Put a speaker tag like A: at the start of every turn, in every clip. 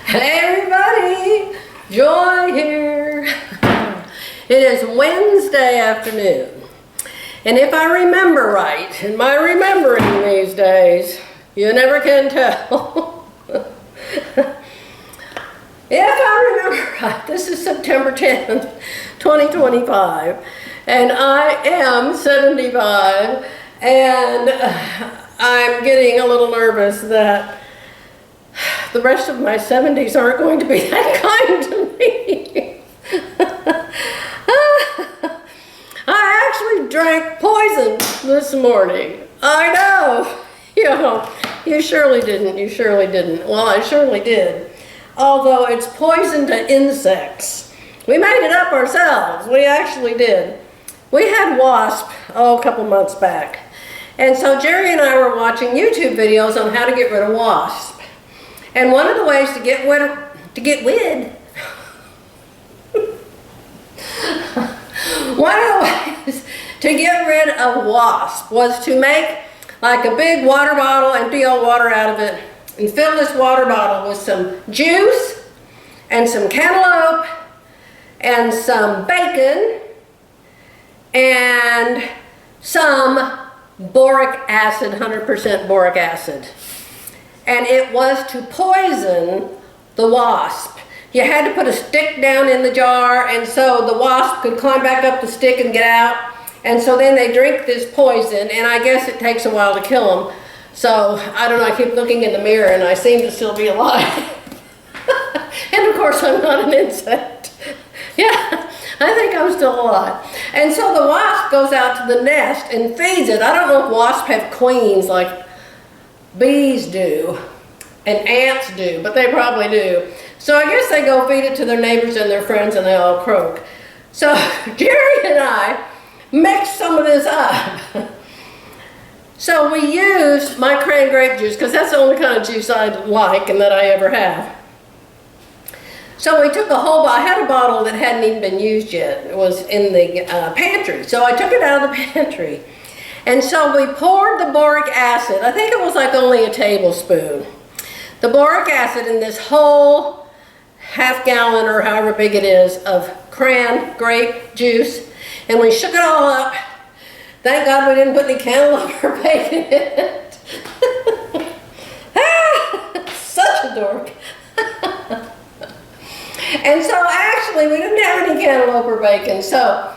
A: Hey everybody, Joy here. It is Wednesday afternoon, and if I remember right, in my remembering these days, you never can tell. If I remember right, this is September 10th, 2025, and I am 75, and I'm getting a little nervous that the rest of my 70s aren't going to be that kind to me. I actually drank poison this morning. I know. You surely didn't. Well, I surely did. Although it's poison to insects. We made it up ourselves. We actually did. We had wasp, a couple months back. And so Jerry and I were watching YouTube videos on how to get rid of wasps. And one of the ways to get rid of wasp was to make like a big water bottle, empty all water out of it, and fill this water bottle with some juice and some cantaloupe and some bacon and some boric acid, 100% boric acid. And it was to poison the wasp. You had to put a stick down in the jar, and so the wasp could climb back up the stick and get out. And so then they drink this poison, and I guess it takes a while to kill them. So, I don't know, I keep looking in the mirror and I seem to still be alive. And of course I'm not an insect. Yeah, I think I'm still alive. And so the wasp goes out to the nest and feeds it. I don't know if wasps have queens like bees do and ants do, but they probably do. So I guess they go feed it to their neighbors and their friends and they all croak. So Jerry and I mixed some of this up. So we used my cran grape juice because that's the only kind of juice I like and that I ever have. So we took a whole bottle. I had a bottle that hadn't even been used yet. It was in the pantry. So I took it out of the pantry. And so we poured the boric acid. I think it was like only a tablespoon. The boric acid in this whole half gallon or however big it is of cran grape juice. And we shook it all up. Thank God we didn't put any cantaloupe or bacon in it. Such a dork. And so actually we didn't have any cantaloupe or bacon. So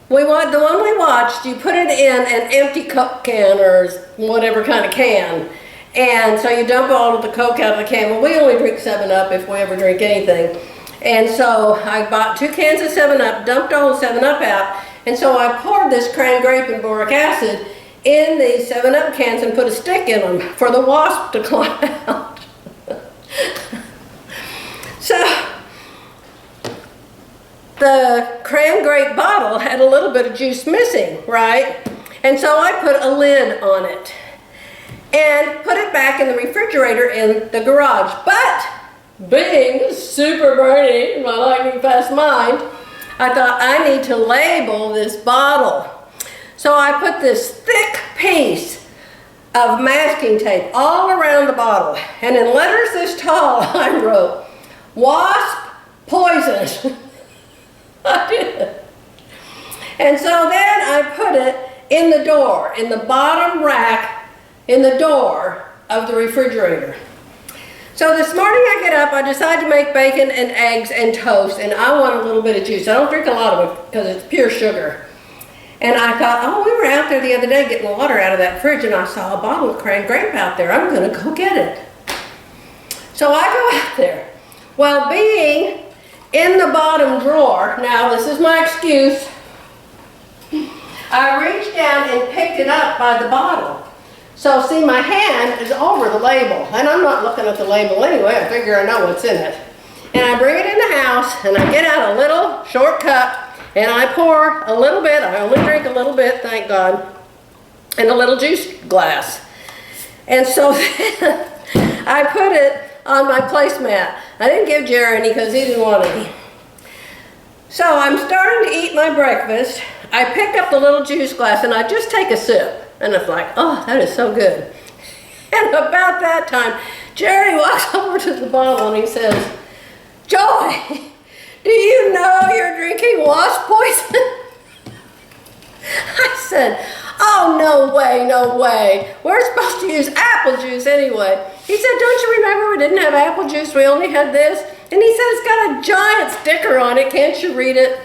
A: the one we watched, you put it in an empty Coke can or whatever kind of can. And so you dump all of the Coke out of the can. Well, we only drink 7-Up if we ever drink anything. And so I bought 2 cans of 7-Up, dumped all the 7-Up out. And so I poured this cran grape and boric acid in the 7-Up cans and put a stick in them for the wasp to climb out. So the cran grape bottle had a little bit of juice missing, right? And so I put a lid on it and put it back in the refrigerator in the garage. But being super brainy, my lightning fast mind, I thought I need to label this bottle. So I put this thick piece of masking tape all around the bottle. And in letters this tall, I wrote, "Wasp poison." I did. And so then I put it in the door, in the bottom rack, in the door of the refrigerator. So this morning I get up, I decide to make bacon and eggs and toast, and I want a little bit of juice. I don't drink a lot of it because it's pure sugar. And I thought, oh, we were out there the other day getting water out of that fridge, and I saw a bottle of cran grape out there. I'm going to go get it. So I go out there. Well, being in the bottom drawer, now this is my excuse, I reached down and picked it up by the bottle. So see, my hand is over the label, and I'm not looking at the label anyway. I figure I know what's in it. And I bring it in the house, and I get out a little short cup, and I pour a little bit. I only drink a little bit, thank God, in a little juice glass. And so then I put it on my placemat. I didn't give Jerry any because he didn't want any. So I'm starting to eat my breakfast. I pick up the little juice glass, and I just take a sip. And it's like, oh, that is so good. And about that time, Jerry walks over to the bottle and he says, Joy, do you know you're drinking wasp poison? I said, oh, no way, no way. We're supposed to use apple juice anyway. He said, don't you remember we didn't have apple juice, we only had this? And he said, it's got a giant sticker on it, can't you read it?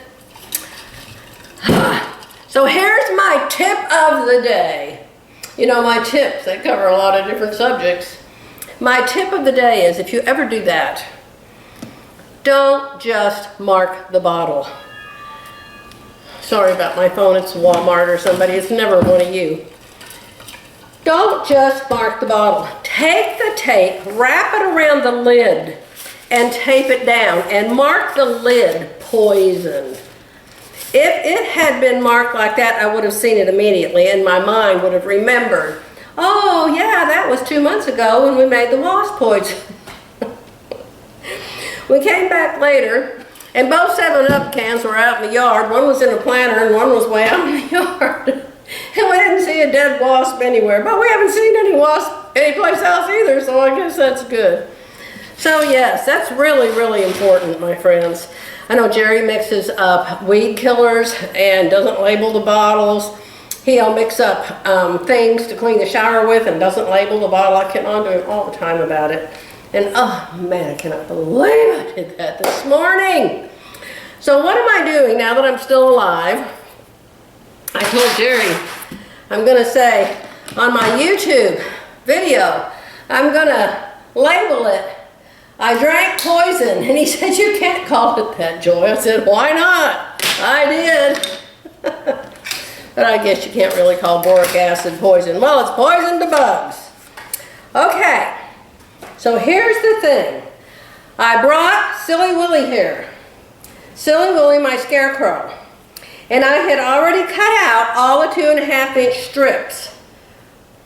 A: So here's my tip of the day. You know, my tips, they cover a lot of different subjects. My tip of the day is, if you ever do that, don't just mark the bottle. Sorry about my phone, it's Walmart or somebody, it's never one of you. Don't just mark the bottle. Take the tape, wrap it around the lid, and tape it down, and mark the lid poison. If it had been marked like that, I would have seen it immediately, and my mind would have remembered, oh yeah, that was 2 months ago when we made the wasp poison. We came back later, and both 7-Up cans were out in the yard. One was in a planter and one was way out in the yard. And we didn't see a dead wasp anywhere, but we haven't seen any wasp anyplace else either, so I guess that's good. So yes, that's really, really important, my friends. I know Jerry mixes up weed killers and doesn't label the bottles. He'll mix up things to clean the shower with and doesn't label the bottle. I get on to him all the time about it. And oh man, I cannot believe I did that this morning. So what am I doing now that I'm still alive? I told Jerry, I'm gonna say on my YouTube video, I'm gonna label it, I drank poison. And he said, you can't call it that, Joy. I said, why not? I did. But I guess you can't really call boric acid poison. Well, it's poison to bugs. Okay. So here's the thing. I brought Silly Willy here. Silly Willy, my Scarecrow. And I had already cut out all the 2.5-inch strips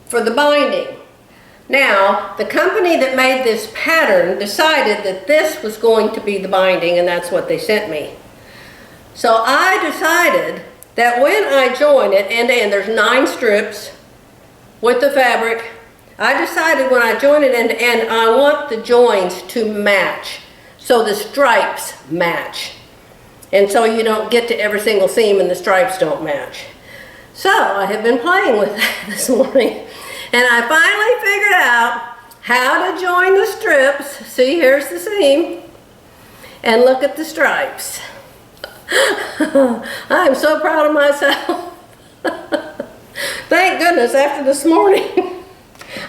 A: for the binding. Now, the company that made this pattern decided that this was going to be the binding, and that's what they sent me. So I decided that when I join it end to end, there's 9 strips with the fabric. I decided when I join it end to end, I want the joins to match, so the stripes match. And so you don't get to every single seam and the stripes don't match. So I have been playing with that this morning, and I finally figured out how to join the strips. See, here's the seam, and look at the stripes. I'm so proud of myself. Thank goodness after this morning.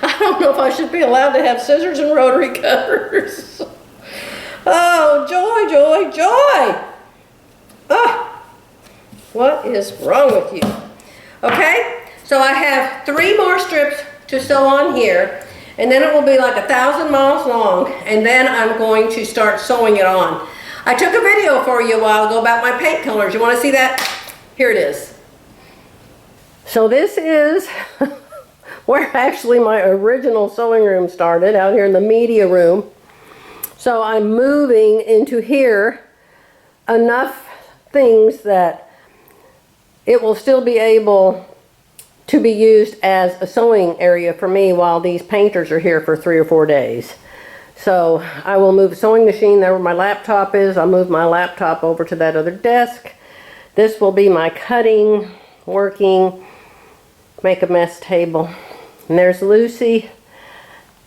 A: I don't know if I should be allowed to have scissors and rotary cutters. Oh, joy, joy, joy. Oh, what is wrong with you? Okay, so I have 3 more strips to sew on here, and then it will be like 1,000 miles long, and then I'm going to start sewing it on. I took a video for you a while ago about my paint colors. You want to see that? Here it is. So this is where actually my original sewing room started, out here in the media room. So I'm moving into here enough things that it will still be able to be used as a sewing area for me while these painters are here for 3 or 4 days. So I will move a sewing machine there where my laptop is. I'll move my laptop over to that other desk. This will be my cutting, working, make a mess table. And there's Lucy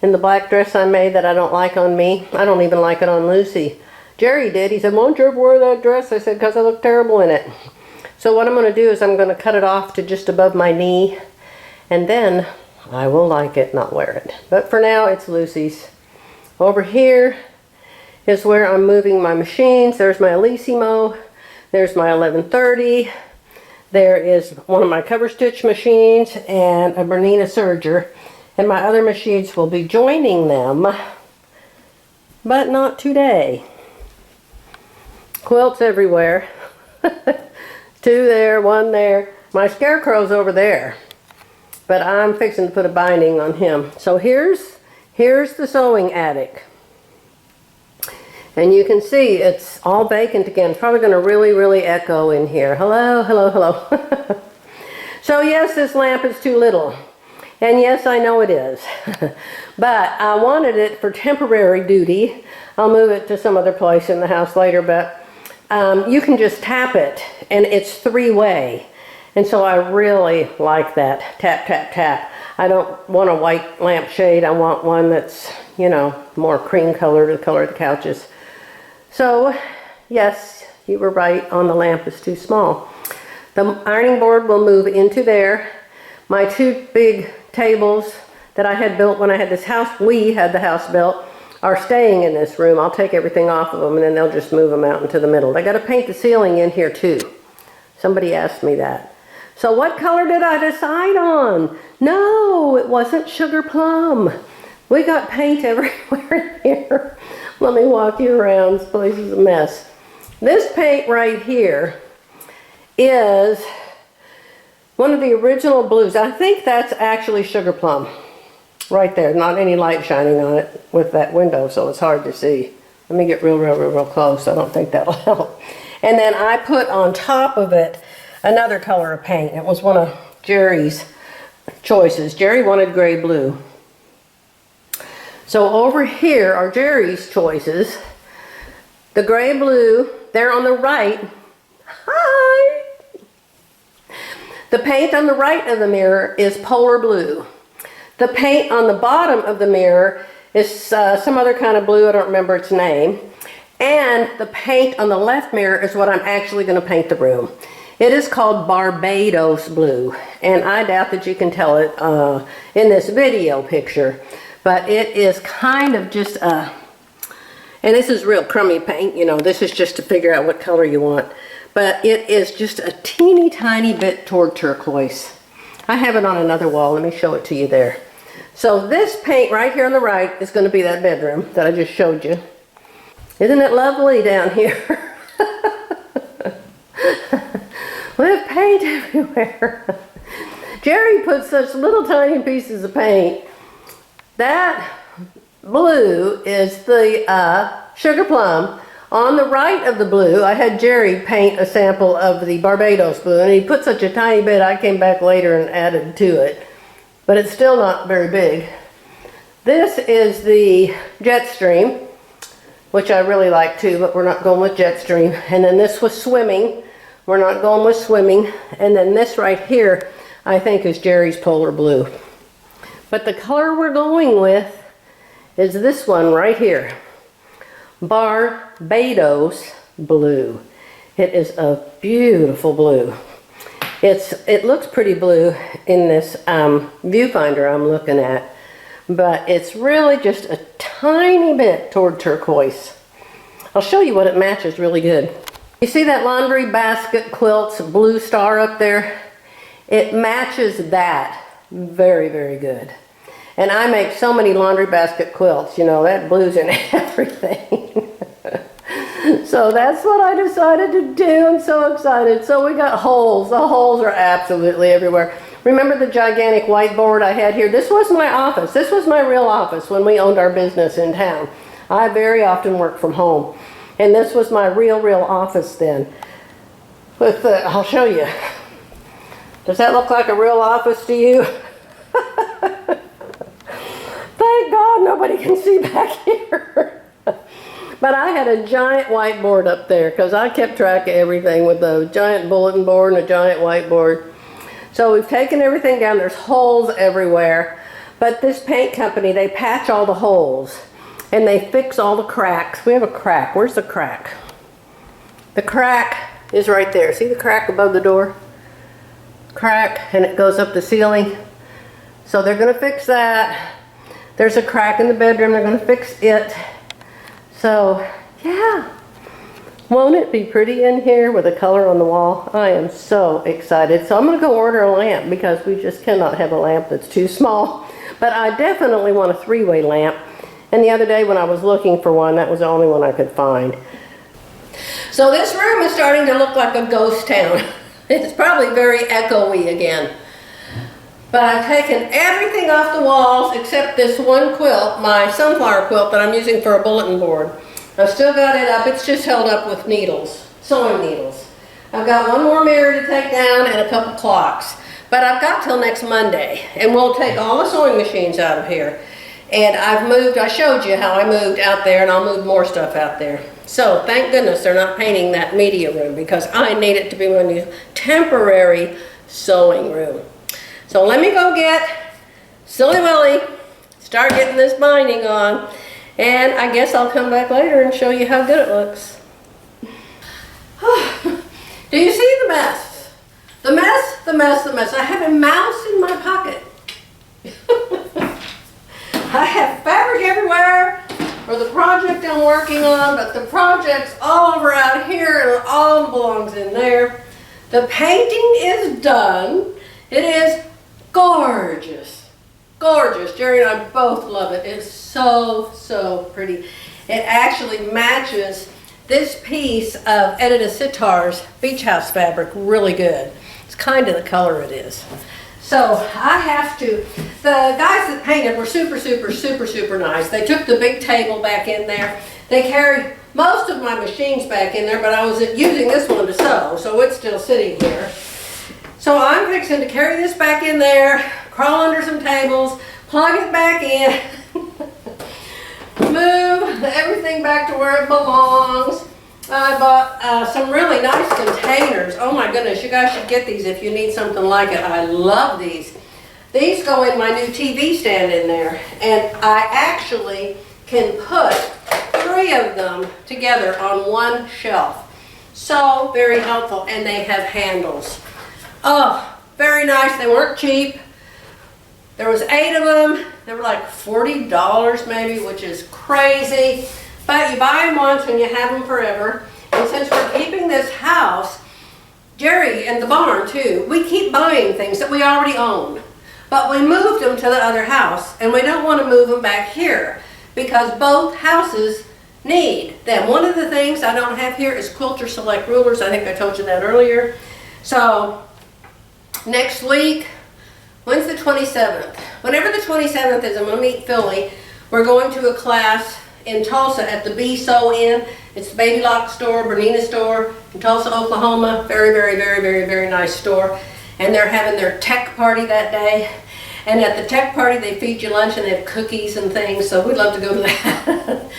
A: in the black dress I made that I don't like on me. I don't even like it on Lucy. Jerry did. He said, won't you ever wear that dress? I said, because I look terrible in it. So what I'm going to do is I'm going to cut it off to just above my knee, and then I will like it, not wear it. But for now, it's Lucy's. Over here is where I'm moving my machines. There's my Elissimo. There's my 1130. There is one of my cover stitch machines and a Bernina serger. And my other machines will be joining them, but not today. Quilts everywhere. 2 there, 1 there. My Scarecrow's over there, but I'm fixing to put a binding on him. So here's the sewing attic. And you can see it's all vacant again. It's probably going to really, really echo in here. Hello, hello, hello. So yes, this lamp is too little. And yes, I know it is. But I wanted it for temporary duty. I'll move it to some other place in the house later, but you can just tap it, and it's three-way. And so I really like that. Tap, tap, tap. I don't want a white lampshade. I want one that's, you know, more cream colored, the color of the couches. So, yes, you were right on the lamp is too small. The ironing board will move into there. My two big tables that I had built when I had this house, we had the house built, are staying in this room. I'll take everything off of them and then they'll just move them out into the middle. I got to paint the ceiling in here too. Somebody asked me that. So what color did I decide on? No, it wasn't sugar plum. We got paint everywhere here. Let me walk you around. This place is a mess. This paint right here is one of the original blues. I think that's actually sugar plum. Right there. Not any light shining on it with that window, so it's hard to see. Let me get real close. I don't think that'll help. And then I put on top of it another color of paint. It was one of Jerry's choices. Jerry wanted gray blue. So over here are Jerry's choices. The gray blue, there on the right. Hi! The paint on the right of the mirror is polar blue. The paint on the bottom of the mirror is some other kind of blue. I don't remember its name. And the paint on the left mirror is what I'm actually going to paint the room. It is called Barbados blue. And I doubt that you can tell it in this video picture. But it is kind of just a... And this is real crummy paint. You know, this is just to figure out what color you want. But it is just a teeny tiny bit toward turquoise. I have it on another wall. Let me show it to you there. So this paint right here on the right is going to be that bedroom that I just showed you. Isn't it lovely down here? We have paint everywhere. Jerry put such little tiny pieces of paint. That blue is the sugar plum. On the right of the blue, I had Jerry paint a sample of the Barbados blue, and he put such a tiny bit, I came back later and added to it. But it's still not very big. This is the Jetstream, which I really like too, but we're not going with Jetstream. And then this was swimming. We're not going with swimming. And then this right here, I think is Jerry's polar blue. But the color we're going with is this one right here. Barbados blue. It is a beautiful blue. It looks pretty blue in this viewfinder I'm looking at, but it's really just a tiny bit toward turquoise. I'll show you what it matches really good. You see that laundry basket quilts blue star up there? It matches that very, very good. And I make so many laundry basket quilts, you know, that blue's in everything. So that's what I decided to do. I'm so excited. So we got holes. The holes are absolutely everywhere. Remember the gigantic whiteboard I had here? This was my office. This was my real office when we owned our business in town. I very often work from home. And this was my real office then. With I'll show you. Does that look like a real office to you? Thank God nobody can see back here. But I had a giant whiteboard up there because I kept track of everything with a giant bulletin board and a giant whiteboard. So we've taken everything down. There's holes everywhere. But this paint company, they patch all the holes and they fix all the cracks. We have a crack. Where's the crack? The crack is right there. See the crack above the door? Crack, and it goes up the ceiling. So they're going to fix that. There's a crack in the bedroom. They're going to fix it. So, yeah. Won't it be pretty in here with the color on the wall? I am so excited. So I'm going to go order a lamp because we just cannot have a lamp that's too small. But I definitely want a three-way lamp. And the other day when I was looking for one, that was the only one I could find. So this room is starting to look like a ghost town. It's probably very echoey again. But I've taken everything off the walls except this one quilt, my sunflower quilt that I'm using for a bulletin board. I've still got it up. It's just held up with needles, sewing needles. I've got one more mirror to take down and a couple clocks. But I've got till next Monday, and we'll take all the sewing machines out of here. And I've moved, I showed you how I moved out there, and I'll move more stuff out there. So thank goodness they're not painting that media room, because I need it to be my new temporary sewing room. So let me go get Silly Willy, start getting this binding on, and I guess I'll come back later and show you how good it looks. Do you see the mess? The mess, the mess, the mess. I have a mouse in my pocket. I have fabric everywhere for the project I'm working on, but the project's all over out here and it all belongs in there. The painting is done. It is gorgeous. Gorgeous. Jerry and I both love it. It's so, so pretty. It actually matches this piece of Edited Sitar's beach house fabric really good. It's kind of the color it is. So I have to, the guys that painted were super, super, super, super nice. They took the big table back in there. They carried most of my machines back in there, but I was using this one to sew, so it's still sitting here. So I'm fixing to carry this back in there, crawl under some tables, plug it back in, move everything back to where it belongs. I bought some really nice containers. Oh my goodness, you guys should get these if you need something like it. I love these. These go in my new TV stand in there, and I actually can put 3 of them together on one shelf. So very helpful, and they have handles. Oh, very nice. They weren't cheap. There was 8 of them. They were like $40 maybe, which is crazy. But you buy them once and you have them forever. And since we're keeping this house, Jerry and the barn too, we keep buying things that we already own. But we moved them to the other house, and we don't want to move them back here because both houses need them. One of the things I don't have here is Quilter Select rulers. I think I told you that earlier. So next week, when's the 27th? Whenever the 27th is, I'm going to meet Philly. We're going to a class in Tulsa at the B Sew Inn. It's the Baby Lock store, Bernina store in Tulsa, Oklahoma. Very, very, very, very, very nice store. And they're having their tech party that day. And at the tech party, they feed you lunch and they have cookies and things. So we'd love to go to that.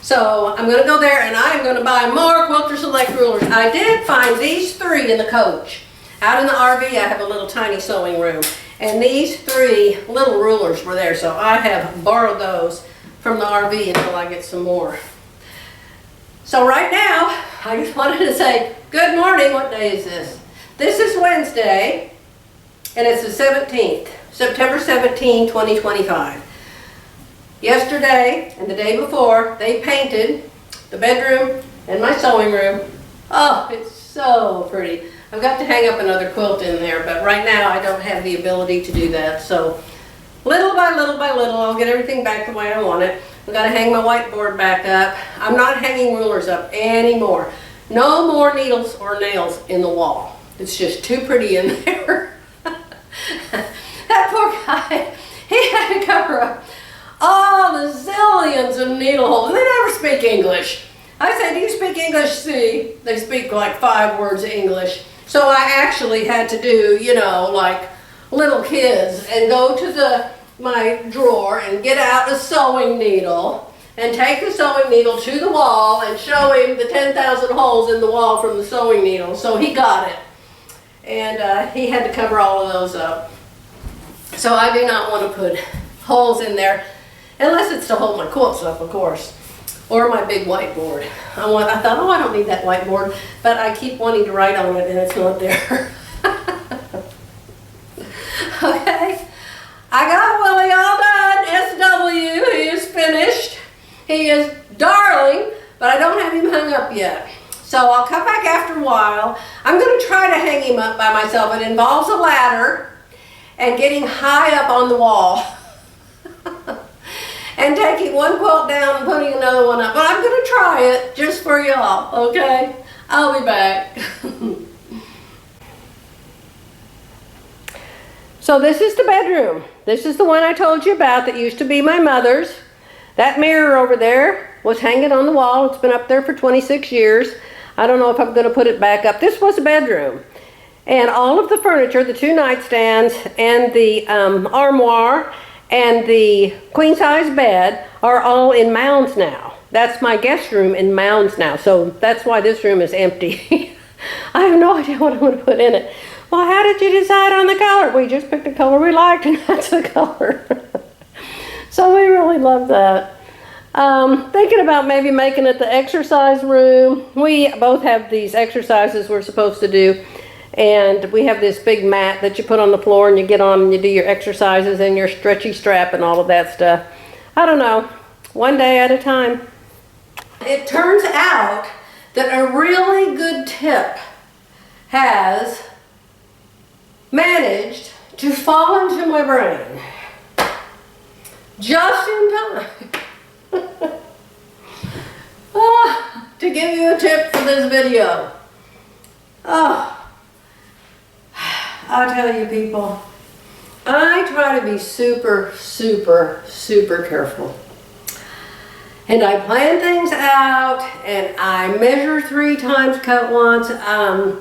A: So I'm going to go there and I'm going to buy more Quilter Select rulers. I did find these 3 in the coach. Out in the RV, I have a little tiny sewing room. And these 3 little rulers were there. So I have borrowed those from the RV until I get some more. So right now, I just wanted to say, good morning. What day is this? This is Wednesday, and it's the 17th, September 17, 2025. Yesterday and the day before, they painted the bedroom and my sewing room. Oh, it's so pretty. I've got to hang up another quilt in there, but right now I don't have the ability to do that. So little by little by little, I'll get everything back the way I want it. I've got to hang my whiteboard back up. I'm not hanging rulers up anymore. No more needles or nails in the wall. It's just too pretty in there. That poor guy, he had to cover up all the zillions of needle holes. They never speak English. I said, do you speak English? See, they speak like 5 words of English. So I actually had to do, you know, like little kids and go to my drawer and get out a sewing needle and take the sewing needle to the wall and show him the 10,000 holes in the wall from the sewing needle. So he got it. And he had to cover all of those up. So I do not want to put holes in there, unless it's to hold my quilts up, of course, or my big whiteboard. I thought, oh, I don't need that whiteboard, but I keep wanting to write on it and it's not there. Okay, I got Willie all done. SW, he is finished. He is darling, but I don't have him hung up yet. So I'll come back after a while. I'm going to try to hang him up by myself. It involves a ladder and getting high up on the wall. And taking one quilt down and putting another one up. But I'm going to try it just for y'all, okay? I'll be back. So this is the bedroom. This is the one I told you about that used to be my mother's. That mirror over there was hanging on the wall. It's been up there for 26 years. I don't know if I'm going to put it back up. This was a bedroom. And all of the furniture, the 2 nightstands and the armoire and the queen size bed are all in mounds now. That's my guest room in mounds now. So that's why this room is empty. I have no idea what I'm going to put in it. Well, how did you decide on the color? We just picked a color we liked, and that's the color. So we really love that. Thinking about maybe making it the exercise room. We both have these exercises we're supposed to do. And we have this big mat that you put on the floor and you get on and you do your exercises and your stretchy strap and all of that stuff. I don't know. One day at a time. It turns out that a really good tip has managed to fall into my brain just in time to give you a tip for this video. I'll tell you people, I try to be super, super, super careful. And I plan things out, and I measure 3 times, cut once. I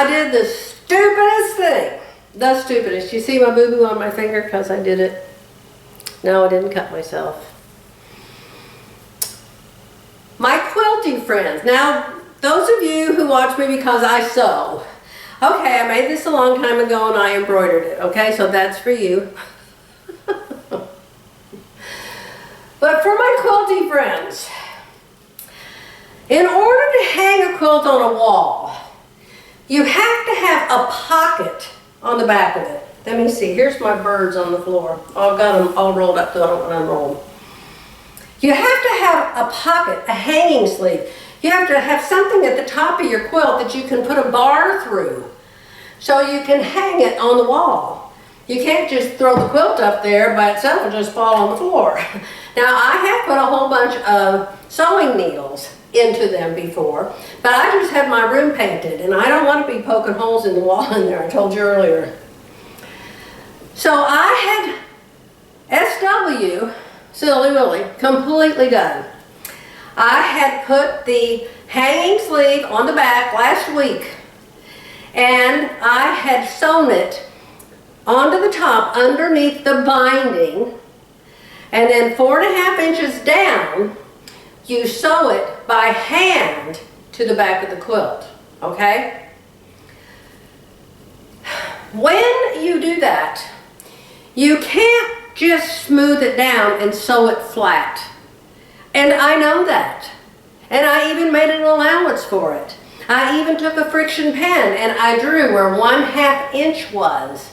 A: did the stupidest thing. The stupidest. You see my boo-boo on my finger because I did it? No, I didn't cut myself. My quilting friends. Now, those of you who watch me because I sew. Okay, I made this a long time ago and I embroidered it. Okay, so that's for you. But for my quilting friends, in order to hang a quilt on a wall, you have to have a pocket on the back of it. Let me see, here's my birds on the floor. I've got them all rolled up so I don't want to unroll them. You have to have a pocket, a hanging sleeve. You have to have something at the top of your quilt that you can put a bar through so you can hang it on the wall. You can't just throw the quilt up there by itself and just fall on the floor. Now, I have put a whole bunch of sewing needles into them before, but I just had my room painted and I don't want to be poking holes in the wall in there, I told you earlier. So I had SW, Silly Willy, completely done. I had put the hanging sleeve on the back last week and I had sewn it onto the top underneath the binding, and then 4.5 inches down you sew it by hand to the back of the quilt, okay? When you do that, you can't just smooth it down and sew it flat. And I know that. And I even made an allowance for it. I even took a friction pen and I drew where 1/2 inch was.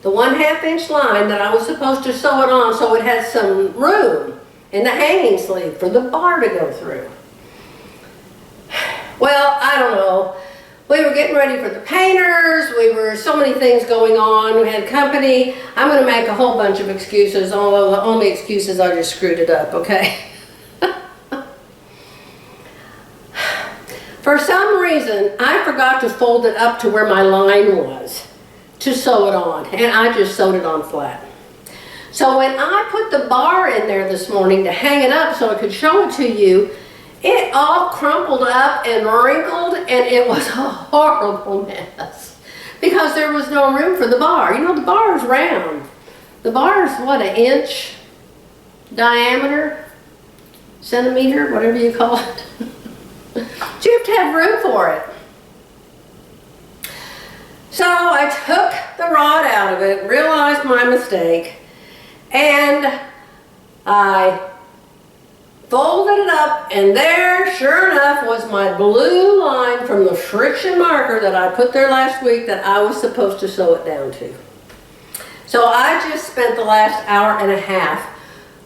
A: The 1/2 inch line that I was supposed to sew it on so it has some room in the hanging sleeve for the bar to go through. Well, I don't know. We were getting ready for the painters. We were so many things going on. We had company. I'm going to make a whole bunch of excuses, although the only excuse is I just screwed it up, okay? For some reason, I forgot to fold it up to where my line was to sew it on, and I just sewed it on flat. So when I put the bar in there this morning to hang it up so I could show it to you, it all crumpled up and wrinkled, and it was a horrible mess because there was no room for the bar. You know, the bar is round. The bar is, what, 1 inch diameter? Centimeter, whatever you call it. So you have to have room for it. So I took the rod out of it, realized my mistake, and I folded it up, and there, sure enough, was my blue line from the friction marker that I put there last week that I was supposed to sew it down to. So I just spent the last 1.5 hours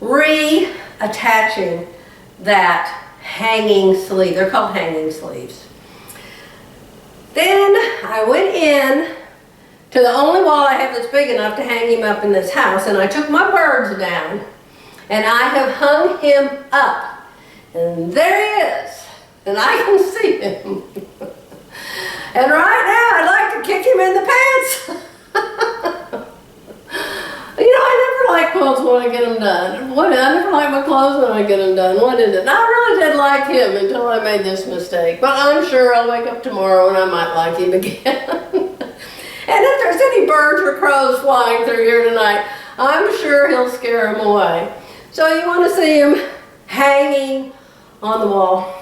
A: reattaching that hanging sleeve. They're called hanging sleeves. Then I went in to the only wall I have that's big enough to hang him up in this house, and I took my birds down and I have hung him up, and there he is, and I can see him. And right now I'd like to kick him in the pants. You know, I never like quilts when I get them done. I never like my clothes when I get them done. What is it? I really did like him until I made this mistake. But I'm sure I'll wake up tomorrow and I might like him again. And if there's any birds or crows flying through here tonight, I'm sure he'll scare them away. So you want to see him hanging on the wall.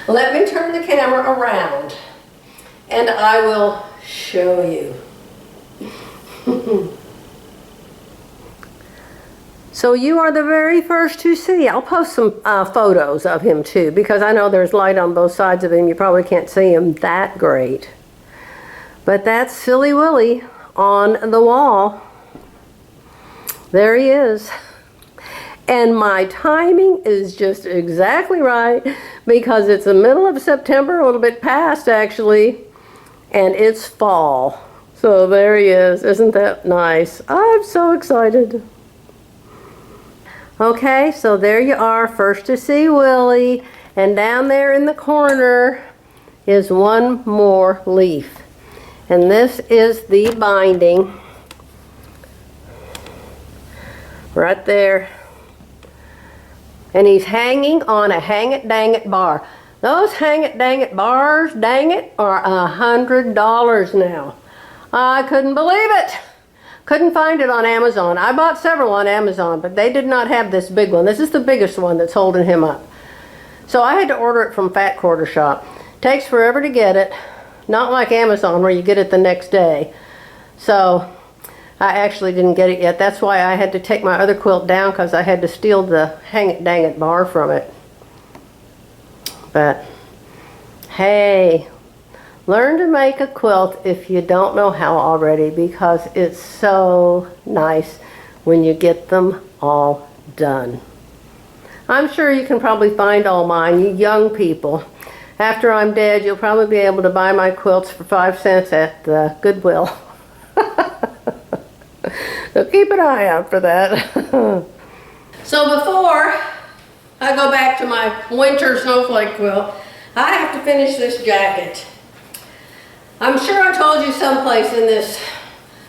A: Let me turn the camera around and I will show you. So you are the very first to see. I'll post some photos of him too, because I know there's light on both sides of him. You probably can't see him that great. But that's Silly Willy on the wall. There he is. And my timing is just exactly right, because it's the middle of September, a little bit past actually, and it's fall. So there he is. Isn't that nice? I'm so excited. Okay, so there you are, first to see Willy, and down there in the corner is one more leaf. And this is the binding right there. And he's hanging on a hang-it-dang-it bar. Those hang-it-dang-it bars, dang it, are $100 now. I couldn't believe it. Couldn't find it on Amazon. I bought several on Amazon, but they did not have this big one. This is the biggest one that's holding him up. So I had to order it from Fat Quarter Shop. Takes forever to get it. Not like Amazon where you get it the next day. So I actually didn't get it yet. That's why I had to take my other quilt down, because I had to steal the hang-it-dang-it bar from it. But hey, learn to make a quilt if you don't know how already, because it's so nice when you get them all done. I'm sure you can probably find all mine, you young people. After I'm dead, you'll probably be able to buy my quilts for 5 cents at the Goodwill. So keep an eye out for that. So before I go back to my winter snowflake quilt, I have to finish this jacket. I'm sure I told you someplace in this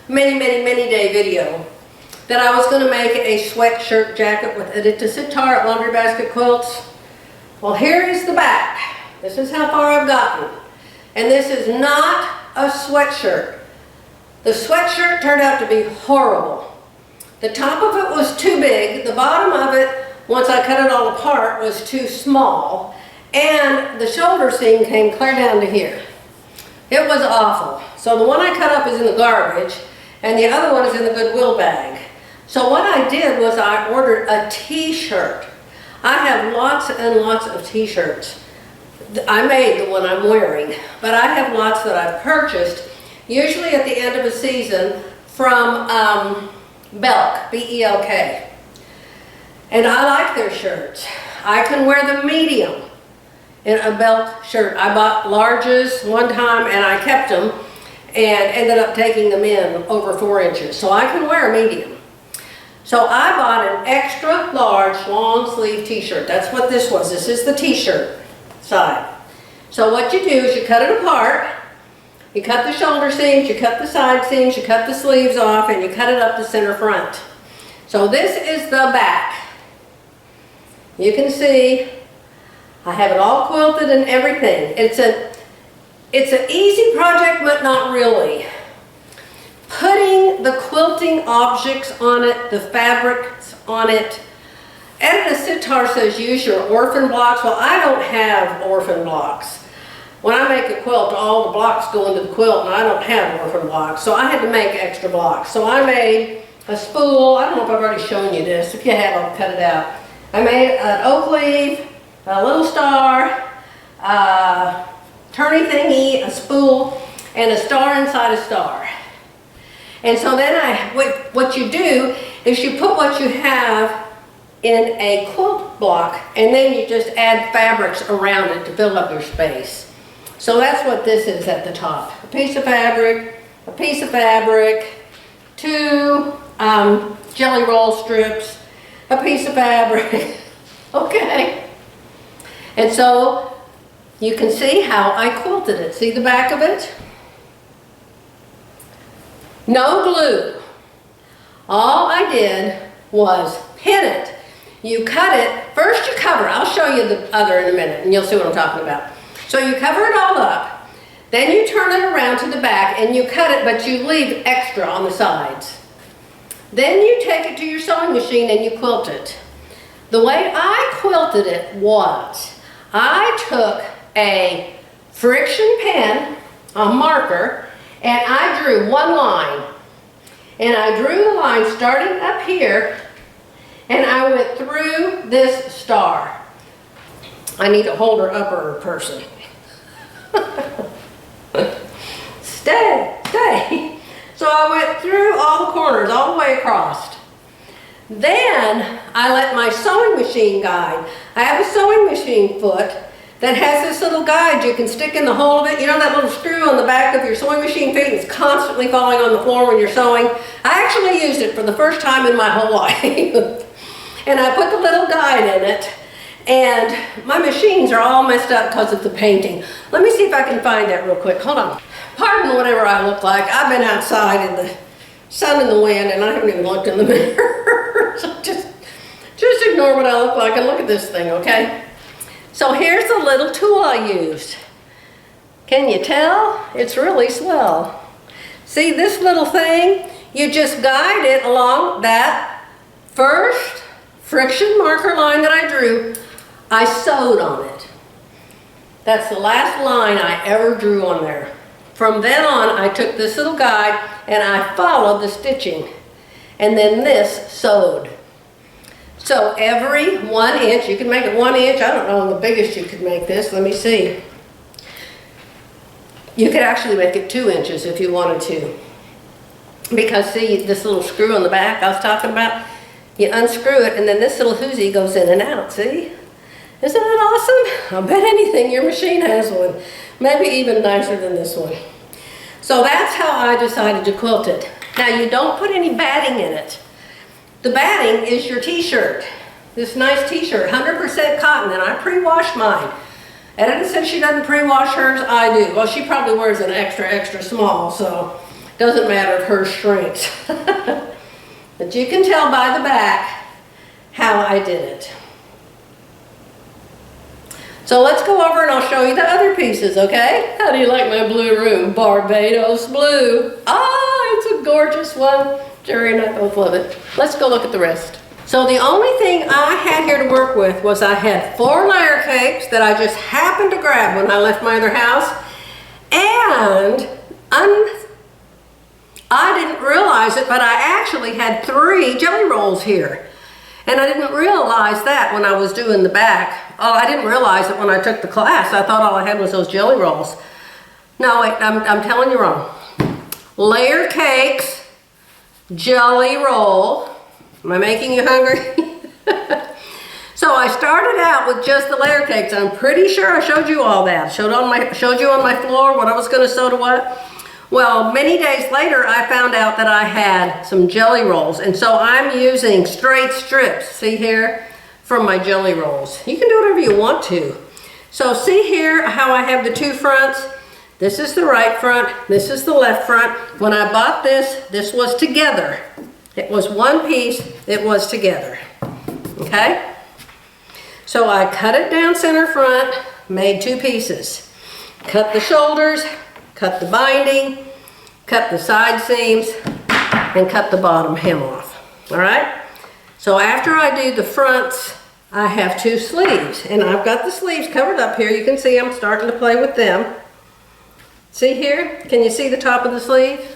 A: many day video that I was going to make a sweatshirt jacket with Edit to Sitar at Laundry Basket Quilts. Well, here is the back. This is how far I've gotten. And this is not a sweatshirt. The sweatshirt turned out to be horrible. The top of it was too big. The bottom of it, once I cut it all apart, was too small. And the shoulder seam came clear down to here. It was awful. So the one I cut up is in the garbage, and the other one is in the Goodwill bag. So what I did was I ordered a t-shirt. I have lots and lots of t-shirts. I made the one I'm wearing, but I have lots that I've purchased, usually at the end of a season, from Belk, B-E-L-K. And I like their shirts. I can wear the medium in a Belk shirt. I bought larges one time and I kept them and ended up taking them in over 4 inches. So I can wear a medium. So I bought an extra large long sleeve t-shirt. That's what this was. This is the t-shirt side. So what you do is you cut it apart. You cut the shoulder seams, you cut the side seams, you cut the sleeves off, and you cut it up the center front. So this is the back. You can see I have it all quilted and everything. It's an easy project, but not really. Putting the quilting objects on it, the fabrics on it. Edit to Sitar says use your orphan blocks. Well, I don't have orphan blocks. When I make a quilt, all the blocks go into the quilt, and I don't have orphan blocks, so I had to make extra blocks. So I made a spool. I don't know if I've already shown you this. If you have, I'll cut it out. I made an oak leaf, a little star, a turny thingy, a spool, and a star inside a star. And so then what you do is you put what you have in a quilt block, and then you just add fabrics around it to fill up your space. So that's what this is at the top. A piece of fabric, 2 jelly roll strips, a piece of fabric, okay? And so you can see how I quilted it. See the back of it? No glue. All I did was pin it. You cut it, first you cover, I'll show you the other in a minute and you'll see what I'm talking about. So you cover it all up, then you turn it around to the back and you cut it, but you leave extra on the sides. Then you take it to your sewing machine and you quilt it. The way I quilted it was, I took a friction pen, a marker, and I drew one line. And I drew the line starting up here, and I went through this star. I need a holder upper person. Stay. So I went through all the corners, all the way across. Then I let my sewing machine guide. I have a sewing machine foot that has this little guide you can stick in the hole of it. You know that little screw on the back of your sewing machine feet is constantly falling on the floor when you're sewing? I actually used it for the first time in my whole life. And I put the little guide in it, and my machines are all messed up because of the painting. Let me see if I can find that real quick. Hold on. Pardon whatever I look like. I've been outside in the sun and the wind, and I haven't even looked in the mirror. So just ignore what I look like and look at this thing, okay? So here's the little tool I used. Can you tell? It's really swell. See this little thing? You just guide it along that first friction marker line that I drew. I sewed on it. That's the last line I ever drew on there. From then on, I took this little guide and I followed the stitching. And then this sewed. So every 1 inch, you can make it 1 inch. I don't know the biggest you could make this. Let me see. You could actually make it 2 inches if you wanted to. Because see this little screw on the back I was talking about? You unscrew it and then this little hoosie goes in and out, see? Isn't it awesome? I'll bet anything your machine has one. Maybe even nicer than this one. So that's how I decided to quilt it. Now you don't put any batting in it. The batting is your t-shirt. This nice t-shirt, 100% cotton, and I pre-washed mine. Edita says she doesn't pre-wash hers, I do. Well, she probably wears an extra small, so it doesn't matter if hers shrinks. But you can tell by the back how I did it. So let's go over and I'll show you the other pieces, okay? How do you like my blue room? Barbados blue. Ah, it's a gorgeous one. Jerry and I both love it. Let's go look at the rest. So the only thing I had here to work with was I had 4 layer cakes that I just happened to grab when I left my other house. And I didn't realize it, but I actually had 3 jelly rolls here. And I didn't realize that when I was doing the back. Oh, I didn't realize it when I took the class. I thought all I had was those jelly rolls. No, wait, I'm telling you wrong. Layered cakes, jelly roll. Am I making you hungry? So I started out with just the layer cakes. I'm pretty sure I showed you all that. Showed you on my floor what I was going to sew to what. Well, many days later, I found out that I had some jelly rolls. And so I'm using straight strips, see here, from my jelly rolls. You can do whatever you want to. So see here how I have the 2 fronts. This is the right front, this is the left front. When I bought this, this was together. It was one piece, it was together, okay? So I cut it down center front, made 2 pieces. Cut the shoulders, cut the binding, cut the side seams, and cut the bottom hem off, all right? So after I do the fronts, I have 2 sleeves, and I've got the sleeves covered up here. You can see I'm starting to play with them. See here? Can you see the top of the sleeve?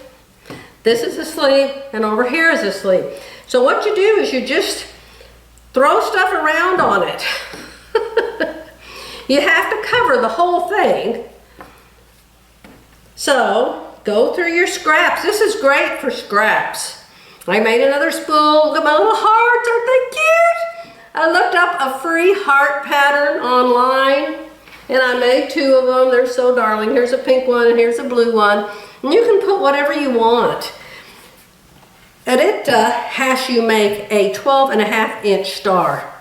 A: This is a sleeve, and over here is a sleeve. So what you do is you just throw stuff around on it. You have to cover the whole thing. So go through your scraps. This is great for scraps. I made another spool. Look at my little hearts, aren't they cute? I looked up a free heart pattern online and I made 2 of them. They're so darling. Here's a pink one and here's a blue one. And you can put whatever you want. Edita has you make a 12.5-inch star.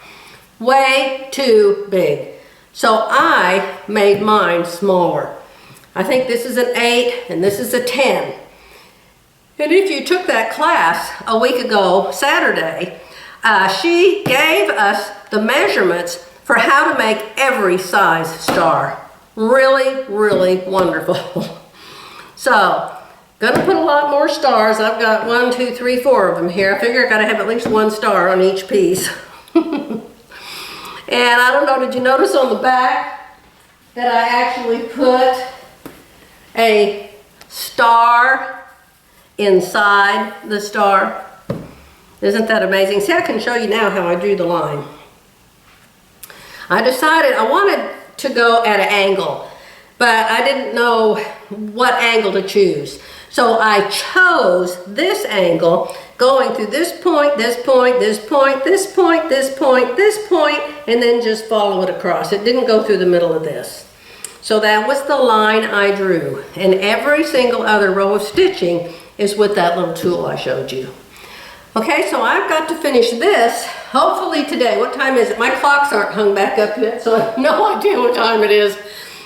A: Way too big. So I made mine smaller. I think this is an 8 and this is a 10. And if you took that class a week ago, Saturday, she gave us the measurements for how to make every size star. Really, really wonderful. So, gonna put a lot more stars. I've got 1, 2, 3, 4 of them here. I figure I gotta have at least 1 star on each piece. And I don't know, did you notice on the back that I actually put a star inside the star? Isn't that amazing? See, I can show you now how I drew the line. I decided I wanted to go at an angle, but I didn't know what angle to choose. So I chose this angle, going through this point, this point, this point, this point, this point, this point, and then just follow it across. It didn't go through the middle of this. So that was the line I drew. And every single other row of stitching is with that little tool I showed you. Okay, so I've got to finish this, hopefully today. What time is it? My clocks aren't hung back up yet, so I have no idea what time it is.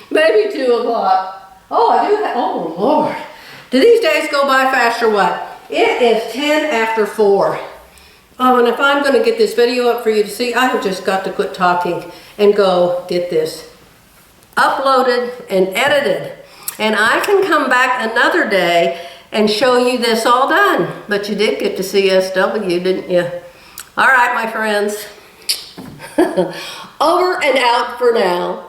A: Maybe 2 o'clock. Oh, I do have, oh Lord. Do these days go by fast or what? It is 10 after 4. Oh, and if I'm gonna get this video up for you to see, I have just got to quit talking and go get this uploaded and edited. And I can come back another day and show you this all done. But you did get to see SW, didn't you? All right, my friends. Over and out for now.